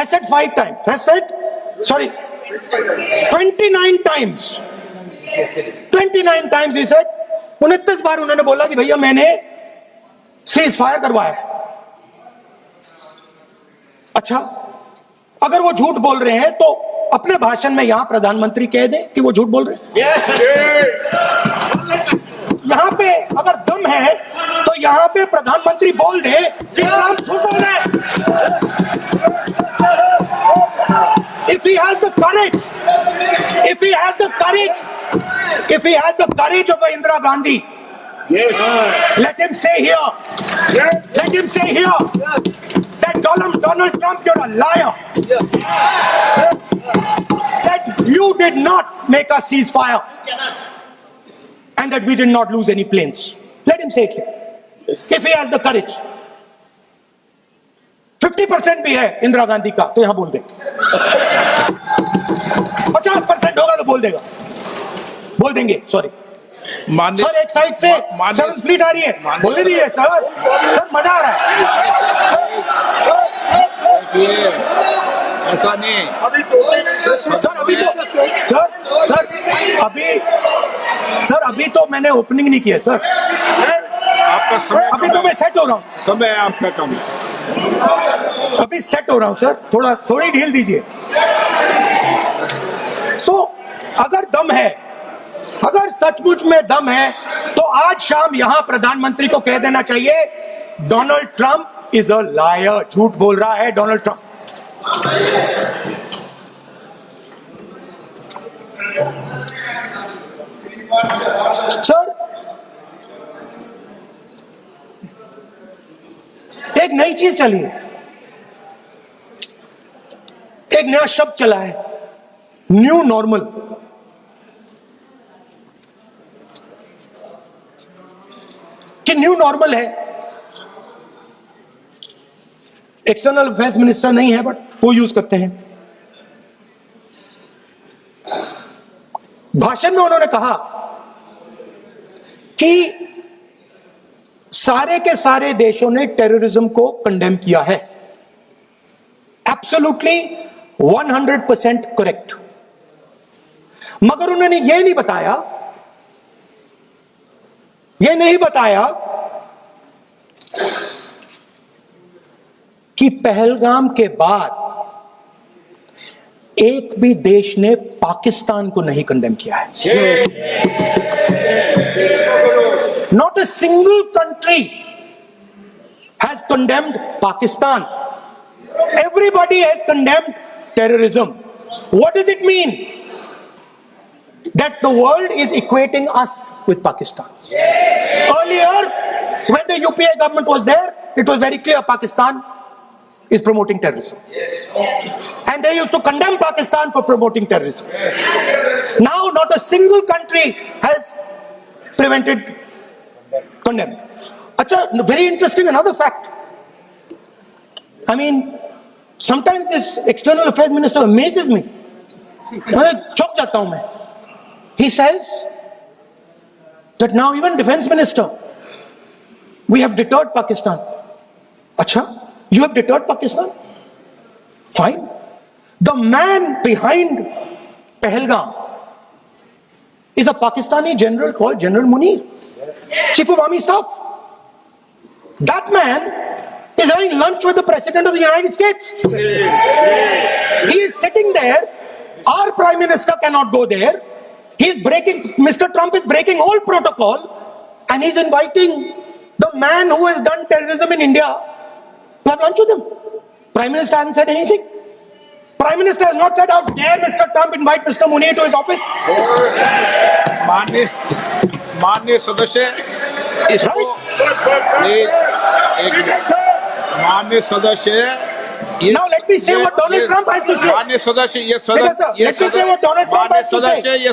said 5 times. Has said, sorry, 29 times. 29 times he said. 29 बार उन्होंने बोला कि भैया मैंने सीज फायर करवाया है. अच्छा, अगर वो झूठ बोल रहे हैं तो अपने भाषण में यहां प्रधानमंत्री कह दें कि वो झूठ बोल रहे हैं. यहां पे अगर दम है तो यहां पे प्रधानमंत्री बोल दे कि ट्रंप झूठ बोल रहे हैं. If he has the courage, if he has the courage, if he has the courage of Indira Gandhi, yes, let him say here, let him say here that Donald Trump, you're a liar, that you did not make a ceasefire and that we did not lose any planes. Let him say it here, yes. If he has the courage. 50% भी है इंदिरा गांधी का तो यहां बोल दे. 50% होगा तो बोल देगा, बोल देंगे. सॉरी सर, एक साइड से सेवन फ्लीट आ रही है, बोल दीजिए सर. सर मजा आ रहा है. ऐसा नहीं सर. अभी तो मैंने ओपनिंग नहीं किया सर. आपका समय, अभी तो मैं सेट हो रहा हूँ. समय आपका कम, अभी सेट हो रहा हूं सर. थोड़ी ढील दीजिए. सो अगर दम है, अगर सचमुच में दम है तो आज शाम यहां प्रधानमंत्री को कह देना चाहिए Donald Trump is a liar. झूठ बोल रहा है डोनाल्ड ट्रंप. सर, एक नई चीज चली है, एक नया शब्द चला है, न्यू नॉर्मल. कि न्यू नॉर्मल है. एक्सटर्नल अफेयर्स मिनिस्टर नहीं है बट वो यूज करते हैं. भाषण में उन्होंने कहा कि सारे के सारे देशों ने टेररिज्म को कंडेम किया है. Absolutely 100% correct. मगर उन्होंने यह नहीं बताया कि पहलगाम के बाद एक भी देश ने पाकिस्तान को नहीं कंडेम किया है. Not a single country has condemned Pakistan. Everybody has condemned terrorism. What does it mean? That the world is equating us with Pakistan. Earlier, when the UPA government was there, it was very clear Pakistan is promoting terrorism. And they used to condemn Pakistan for promoting terrorism. Now, not a single country has prevented condemn. Acha, very interesting another fact. I mean, sometimes this external affairs minister amazes me. मैं चौंक जाता हूं मैं. He says that now even defense minister, we have deterred Pakistan. Acha, you have deterred Pakistan? Fine. The man behind Pahalgam is a Pakistani general called General Munir. Chief of Army Staff. That man is having lunch with the President of the United States. He is sitting there. Our Prime Minister cannot go there. Mr. Trump is breaking all protocol and he's inviting the man who has done terrorism in India to have lunch with him. Prime Minister hasn't said anything. Prime Minister has not said, how dare Mr. Trump invite Mr. Munir to his office. माननीय सदस्य, इसको माननीय सदस्य, now let me say what Donald Trump has to say. माननीय सदस्य, ये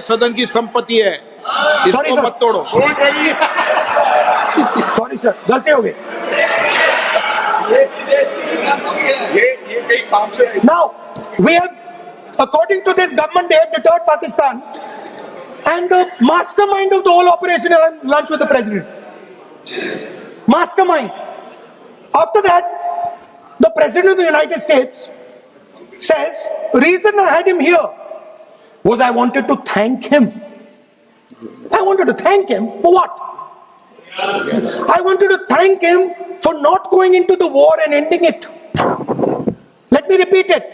सदन की संपत्ति है, इसको मत तोड़ो. सॉरी सर, गलती हो गई. Now we have, according to this government, they have deterred Pakistan. And the mastermind of the whole operation had lunch with the president. Mastermind. After that, the president of the United States says, reason I had him here was I wanted to thank him. I wanted to thank him for what? I wanted to thank him for not going into the war and ending it. Let me repeat it.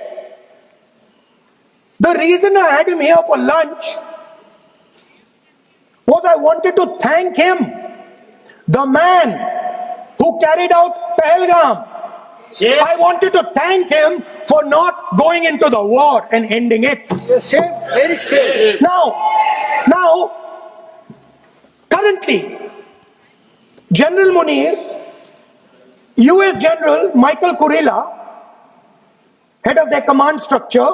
The reason I had him here for lunch was I wanted to thank him, the man who carried out Pahalgam. I wanted to thank him for not going into the war and ending it. Shame, very shame. Now, currently, General Munir, US General Michael Kurilla, head of their command structure,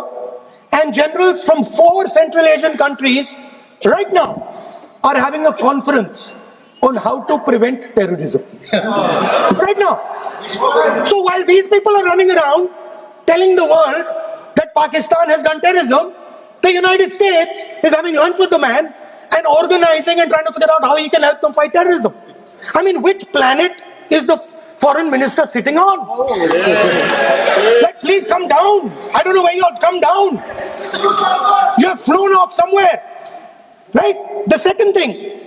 and generals from 4 Central Asian countries right now are having a conference on how to prevent terrorism. Right now. So while these people are running around telling the world that Pakistan has done terrorism, the United States is having lunch with the man and organizing and trying to figure out how he can help them fight terrorism. I mean, which planet is the foreign minister sitting on? Like, please come down. I don't know where you're, come down. You have flown off somewhere. Right? The second thing,